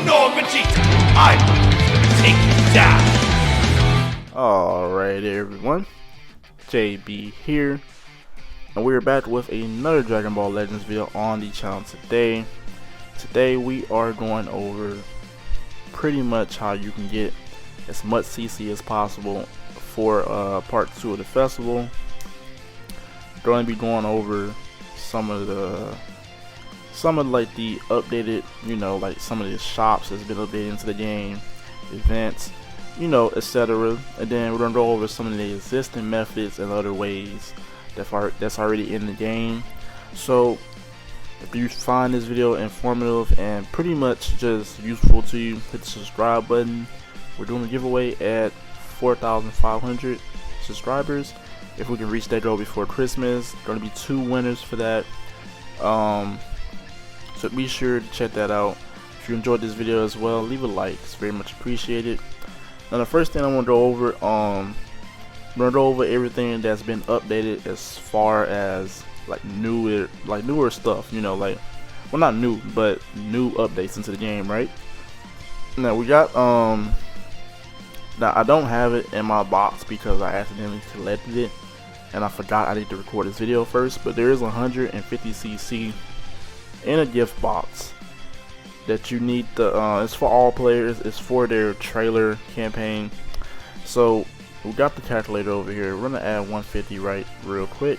no, Vegeta! I'm gonna take you down! Alright everyone, JB here, and we're back with another Dragon Ball Legends video on the channel today. Today we are going over pretty much how you can get as much CC as possible for part 2 of the festival. Going to be going over some of like the updated, like some of the shops that's been updated into the game, events, etc. And then we're gonna go over some of the existing methods and other ways that's already in the game. So if you find this video informative and pretty much just useful to you, hit the subscribe button. We're doing a giveaway at 4,500 subscribers. If we can reach that goal before Christmas, going to be 2 winners for that. So be sure to check that out. If you enjoyed this video as well, leave a like. It's very much appreciated. Now the first thing I want to go over, I'm gonna go over everything that's been updated as far as like newer stuff. Well, not new, but new updates into the game, right? Now we got now I don't have it in my box because I accidentally collected it and I forgot I need to record this video first. But there is 150cc in a gift box that you need to it's for all players. It's for their trailer campaign. So we got the calculator over here. We're gonna add 150 right real quick,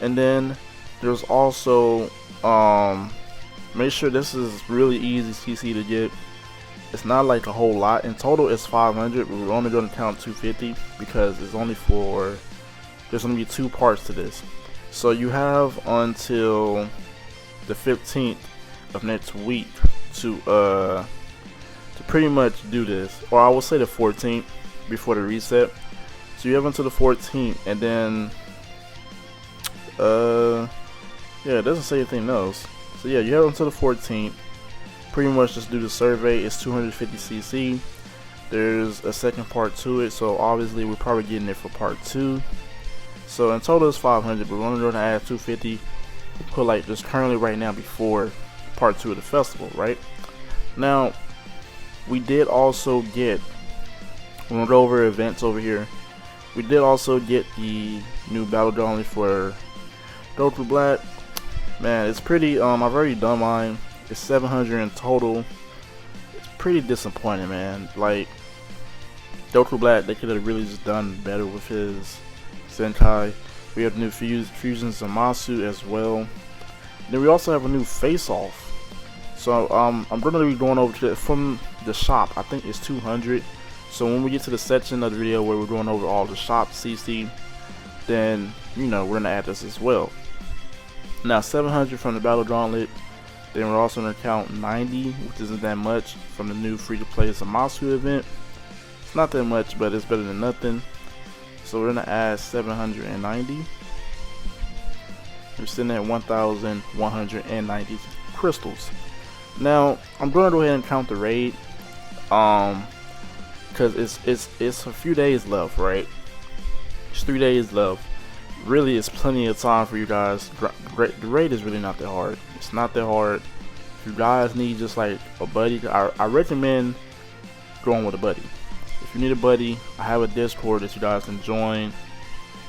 and then there's also make sure this is really easy CC to get. It's not like a whole lot. In total it's 500, but we're only going to count 250 because it's only for, there's going to be 2 parts to this. So you have until the 15th of next week to pretty much do this, or I will say the 14th before the reset. So you have until the 14th, and then yeah, it doesn't say anything else. So yeah, you have until the 14th. Pretty much just do the survey. It's 250cc. There's a second part to it, so obviously we're probably getting it for part 2. So in total it's 500, but we're only going to add 250. Put like just currently right now before part 2 of the festival, right? Now we did also get, we're going to go over events over here. We did also get the new battle gauntlet for Goku Black. Man, it's pretty, I've already done mine. It's 700 in total. It's pretty disappointing, man. Like, Goku Black, they could have really just done better with his Zenkai. We have new fusions of Zamasu as well. Then we also have a new face-off. So I'm going to be going over to from the shop. I think it's 200. So when we get to the section of the video where we're going over all the shop CC, then we're going to add this as well. Now 700 from the battle gauntlet. Then we're also going to count 90, which isn't that much, from the new free-to-play Zamasu event. It's not that much, but it's better than nothing. So we're going to add 790. We're sitting at 1,190 crystals. Now I'm going to go ahead and count the raid, because it's a few days left, right? It's 3 days left. Really, it's plenty of time for you guys. The raid is really not that hard. It's not that hard. If you guys need just like a buddy, I recommend going with a buddy. If you need a buddy, I have a Discord that you guys can join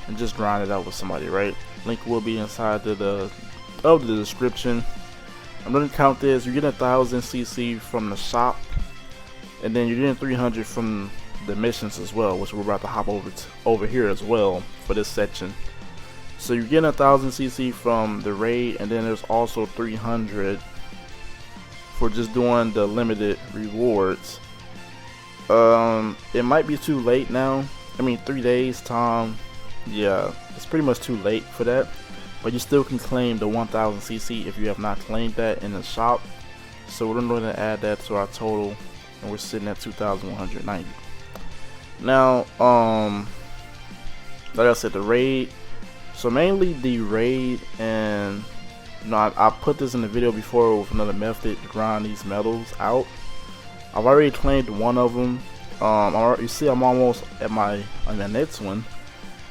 and just grind it out with somebody, right? Link will be inside of the description. I'm gonna count this. You're getting 1,000 CC from the shop, and then you're getting 300 from the missions as well, which we're about to hop over here as well for this section. So you're getting 1,000 CC from the raid, and then there's also 300 for just doing the limited rewards. It might be too late now. I mean, 3 days time. Yeah, it's pretty much too late for that. But you still can claim the 1,000 CC if you have not claimed that in the shop. So we're going to add that to our total, and we're sitting at 2,190. Now, like I said, the raid. So mainly the raid, and I put this in the video before with another method to grind these medals out. I've already claimed one of them. You see, I'm almost at my next one.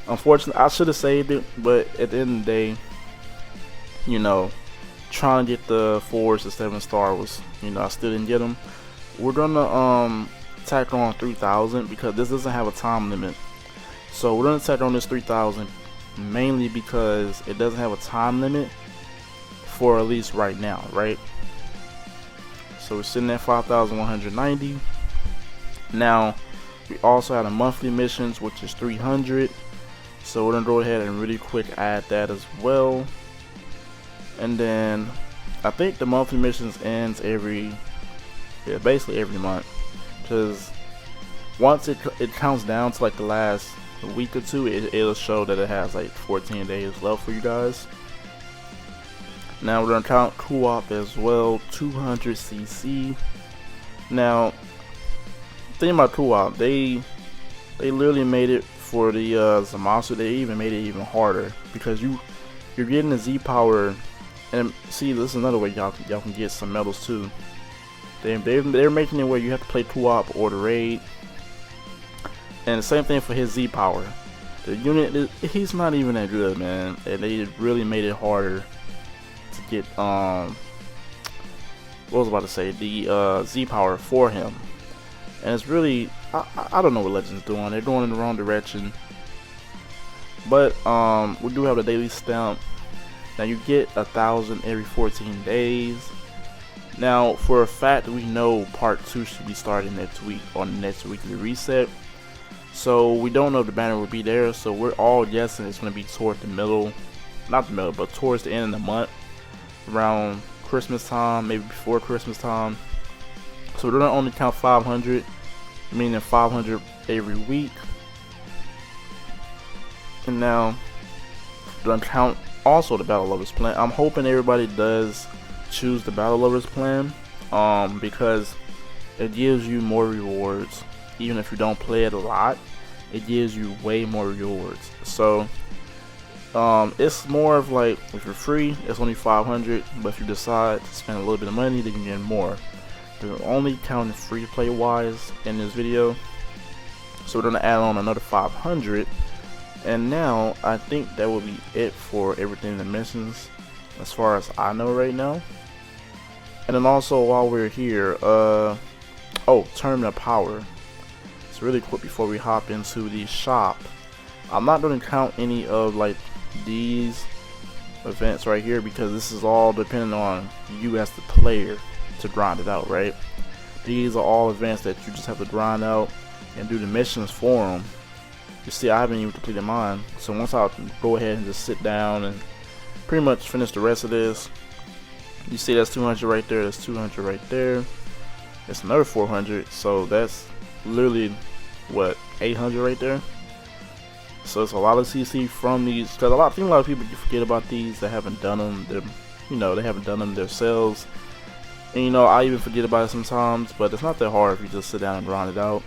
Unfortunately, I should have saved it, but at the end of the day, trying to get the 4s to 7-star was, I still didn't get them. We're gonna tack on 3,000 because this doesn't have a time limit. So we're gonna tack on this 3,000 mainly because it doesn't have a time limit for at least right now, right? So we're sitting at 5,190. Now we also had a monthly missions, which is 300. So we're gonna go ahead and really quick add that as well. And then I think the monthly missions ends basically every month, because once it counts down to like the last week or two, it'll show that it has like 14 days left for you guys. Now we're gonna count co-op as well, 200cc. Now, thing about co-op, they literally made it for the Zamasu. They even made it even harder because you're getting the Z power. And see, this is another way y'all can get some medals too. They're making it where you have to play co-op or the raid. And the same thing for his Z power. The unit, he's not even that good, man. And they really made it harder to get what was I about to say, the Z power for him. And it's really, I don't know what Legends doing. They're going in the wrong direction. But we do have the daily stamp. Now you get 1,000 every 14 days. Now for a fact, we know part 2 should be starting next week on the next weekly reset. So we don't know if the banner will be there. So we're all guessing it's going to be toward the middle, not the middle, but towards the end of the month, around Christmas time, maybe before Christmas time. So we're going to only count 500, meaning 500 every week. And now we're going to count also the Battle Lovers plan. I'm hoping everybody does choose the Battle Lovers plan, because it gives you more rewards. Even if you don't play it a lot, it gives you way more rewards. So it's more of like, if you're free, it's only 500, but if you decide to spend a little bit of money, then you get more. They're only counting free play wise in this video, so we're gonna add on another 500. And now I think that will be it for everything that mentions, as far as I know right now. And then also, while we're here, tournament power. So really quick before we hop into the shop, I'm not going to count any of like these events right here, because this is all depending on you as the player to grind it out, right? These are all events that you just have to grind out and do the missions for them. You see, I haven't even completed mine, so once I go ahead and just sit down and pretty much finish the rest of this, you see that's 200 right there, that's 200 right there, that's another 400, so that's literally what, 800 right there. So it's a lot of CC from these, because I think a lot of people forget about these that haven't done them. They haven't done them themselves, and I even forget about it sometimes, but it's not that hard if you just sit down and grind it out.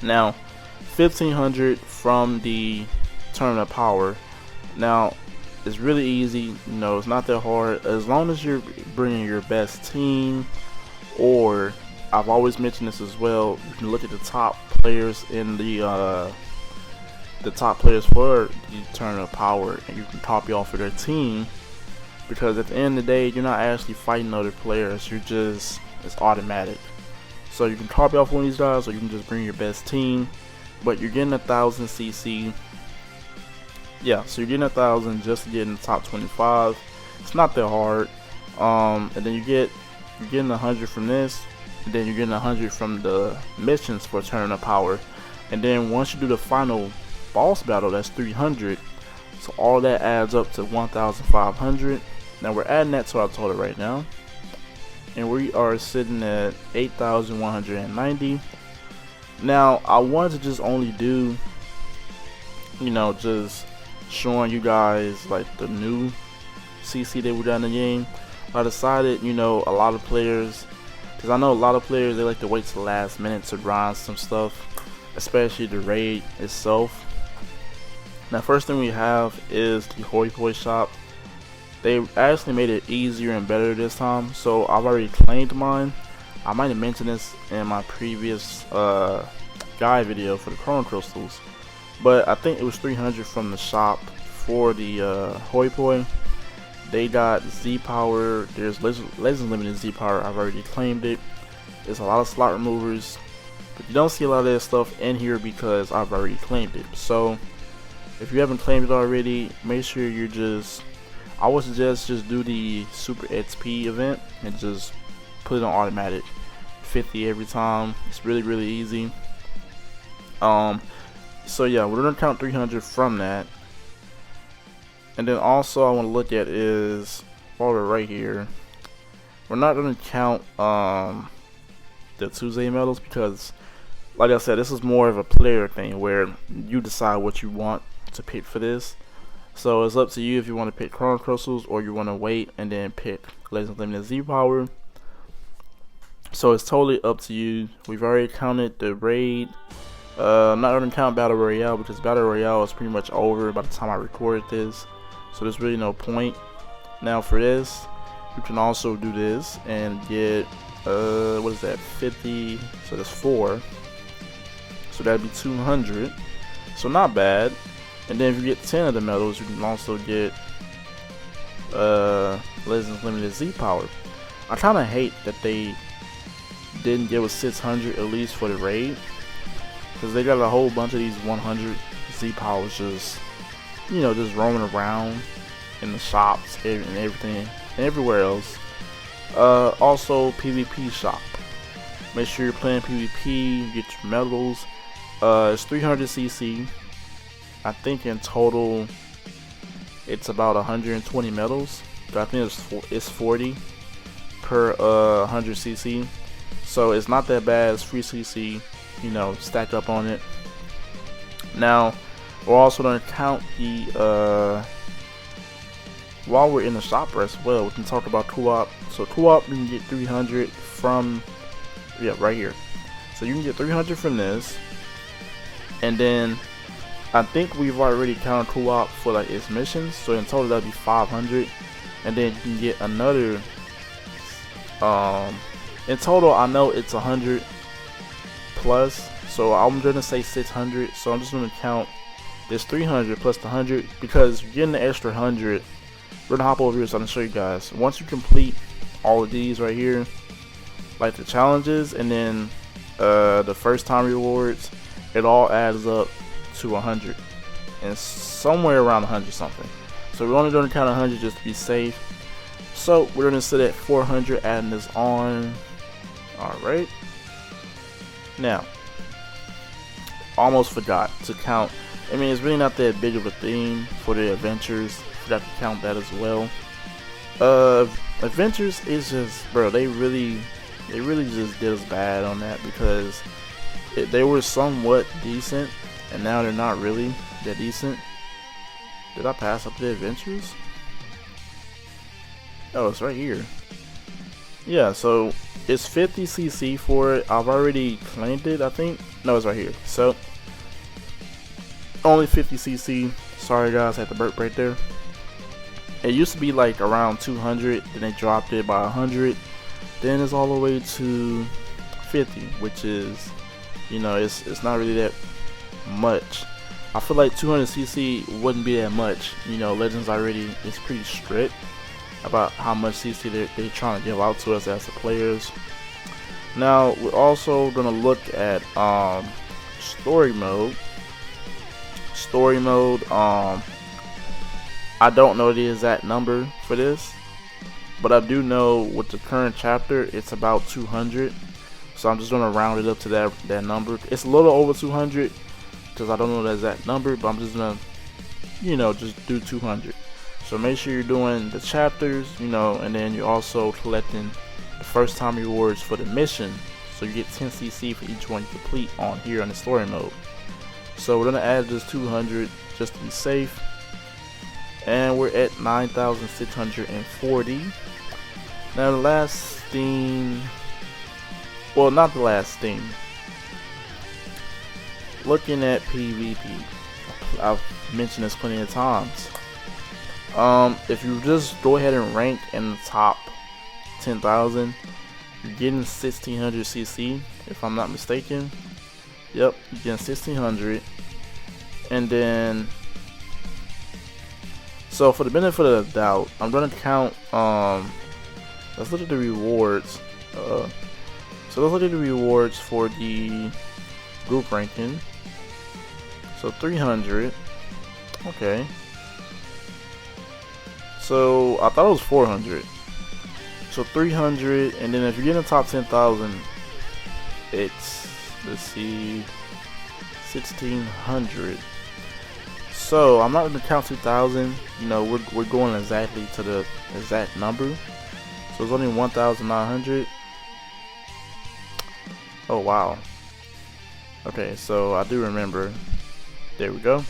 Now 1,500 from the tournament power. Now it's really easy, it's not that hard, as long as you're bringing your best team, or I've always mentioned this as well, you can look at the top players in the top players for the tournament power, and you can copy off of their team, because at the end of the day, you're not actually fighting other players, it's automatic. So you can copy off one of these guys, or you can just bring your best team. But you're getting 1,000 CC. Yeah, so you're getting 1,000 just to get in the top 25. It's not that hard. And then you're getting 100 from this, and then you're getting 100 from the missions for tournament power. And then once you do the final boss battle, that's 300. So all that adds up to 1,500. Now we're adding that to our total right now, and we are sitting at 8,190. Now I wanted to just only do, just showing you guys like the new CC that we got in the game. I decided, a lot of players, because I know a lot of players, they like to wait to the last minute to grind some stuff, especially the raid itself. Now first thing we have is the Hoi-Poi shop. They actually made it easier and better this time, so I've already claimed mine. I might have mentioned this in my previous guide video for the chrono crystals, but I think it was 300 from the shop for the Hoi-Poi. They got Z power. There's Legends Limited Z power. I've already claimed it. There's a lot of slot removers, but you don't see a lot of that stuff in here because I've already claimed it. So if you haven't claimed it already, make sure you're just, I would suggest just do the Super XP event and just put it on automatic, 50 every time. It's really easy. So yeah, we're gonna count 300 from that. And then also I want to look at is, while we're right here, we're not gonna count the Tuesday medals because, like I said, this is more of a player thing where you decide what you want to pick for this. So it's up to you if you want to pick Chrono Crystals or you want to wait and then pick Legends Limited Z power. So it's totally up to you. We've already counted the raid. I'm not going to count Battle Royale because Battle Royale is pretty much over by the time I record this. So there's really no point. Now for this, you can also do this and get, what is that, 50, so that's 4. So that'd be 200. So not bad. And then if you get 10 of the medals, you can also get Legends Limited Z power. I kind of hate that they didn't give us 600 at least for the raid, because they got a whole bunch of these 100 Z powers just, you know, just roaming around in the shops and everything and everywhere else. Also PvP shop. Make sure you're playing PvP, get your medals. It's 300 CC. I think in total it's about 120 medals. I think it's 40 per 100 CC. So it's not that bad. It's free CC, you know, stack up on it. Now we're also going to count the while we're in the shop as well, we can talk about co-op. So co-op, you can get 300 from, yeah, right here. So you can get 300 from this, and then I think we've already counted co-op for like its missions, so in total that'd be 500. And then you can get another, in total I know it's 100 plus, so I'm gonna say 600. So I'm just gonna count this 300 plus the 100, because you're getting the extra 100. We're gonna hop over here so I can show you guys. Once you complete all of these right here, like the challenges and then the first time rewards, it all adds up to 100 and somewhere around 100 something. So we're only going to count 100 just to be safe. So we're going to sit at 400, adding this on. Alright, now almost forgot to count. I mean, it's really not that big of a thing for the adventures. Forgot to count that as well. Adventures is just, bro, they really just did us bad on that, because they were somewhat decent and now they're not really that decent. Did I pass up the adventures? Oh, it's right here. Yeah, so it's 50 CC for it. I've already claimed it, I think. No, it's right here. So only 50 CC. Sorry guys, I had to burp right there. It used to be like around 200, then they dropped it by 100. Then it's all the way to 50, which is, you know, it's not really that much. I feel like 200 CC wouldn't be that much. You know, Legends already is pretty strict about how much CC they're trying to give out to us as the players. Now we're also gonna look at story mode. Story mode. I don't know the exact number for this, but I do know with the current chapter it's about 200. So I'm just gonna round it up to that number. It's a little over 200 because I don't know the exact number, but I'm just gonna, you know, just do 200. So make sure you're doing the chapters, you know, and then you're also collecting the first time rewards for the mission. So you get 10 CC for each one you complete on here on the story mode. So we're gonna add this 200 just to be safe, and we're at 9,640. Now the last thing, well, not the last thing. Looking at PvP, I've mentioned this plenty of times. If you just go ahead and rank in the top 10,000, you're getting 1600 CC, if I'm not mistaken. Yep, you're getting 1600, and then So for the benefit of the doubt, I'm gonna count. Let's look at the rewards. So let's look at the rewards for the group ranking. So 300. Okay. So I thought it was 400. So 300, and then if you get in the top 10,000, it's, let's see, 1,600. So I'm not gonna count 2,000. You know, we're going exactly to the exact number. So it's only 1,900. Oh wow. Okay, so I do remember. There we go.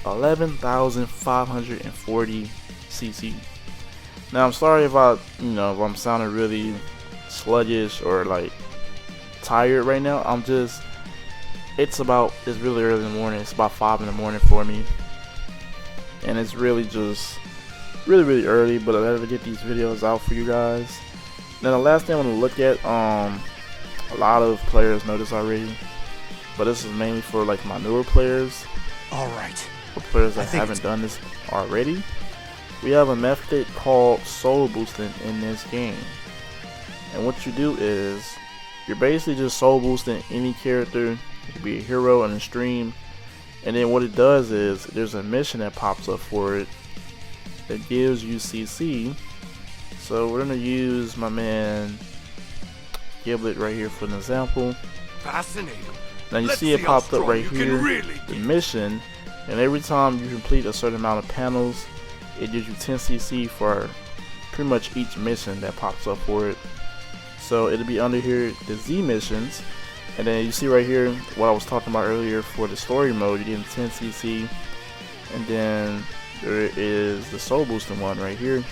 11,540 CC. Now I'm sorry if if I'm sounding really sluggish or like tired right now. It's really early in the morning. It's about 5 in the morning for me, and it's really just really early, but I gotta get these videos out for you guys. Now the last thing I want to look at, a lot of players know this already, but this is mainly for like my newer players. Alright. For players that haven't done this already, we have a method called soul boosting in this game. And what you do is you're basically just soul boosting any character. It could be a hero in a stream, and then what it does is there's a mission that pops up for it that gives you CC. So we're gonna use my man Giblet right here for an example. Fascinating. Now you see it popped up right here, the mission, and every time you complete a certain amount of panels, it gives you 10 CC for pretty much each mission that pops up for it. So it'll be under here the Z missions, and then you see right here what I was talking about earlier for the story mode. You're getting 10 CC, and then there is the soul boosting one right here,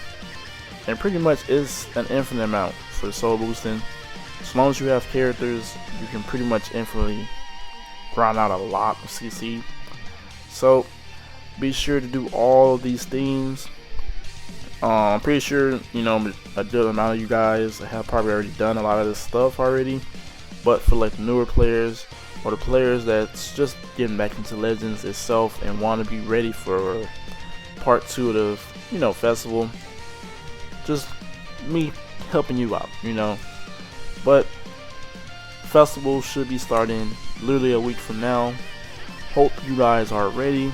and pretty much it's an infinite amount for the soul boosting. As long as you have characters, you can pretty much infinitely grind out a lot of CC. So be sure to do all of these things. I'm pretty sure a good amount of you guys have probably already done a lot of this stuff already, but for like the newer players or the players that's just getting back into Legends itself and want to be ready for part 2 of the festival, just me helping you out, but festival should be starting literally a week from now. Hope you guys are ready.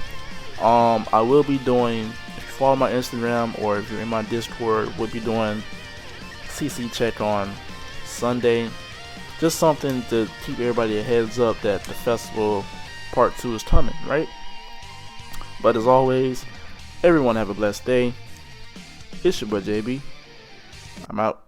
I will be doing, if you follow my Instagram or if you're in my Discord, we'll be doing CC check on Sunday. Just something to keep everybody a heads up that the festival part 2 is coming, right? But as always, everyone have a blessed day. It's your boy JB. I'm out.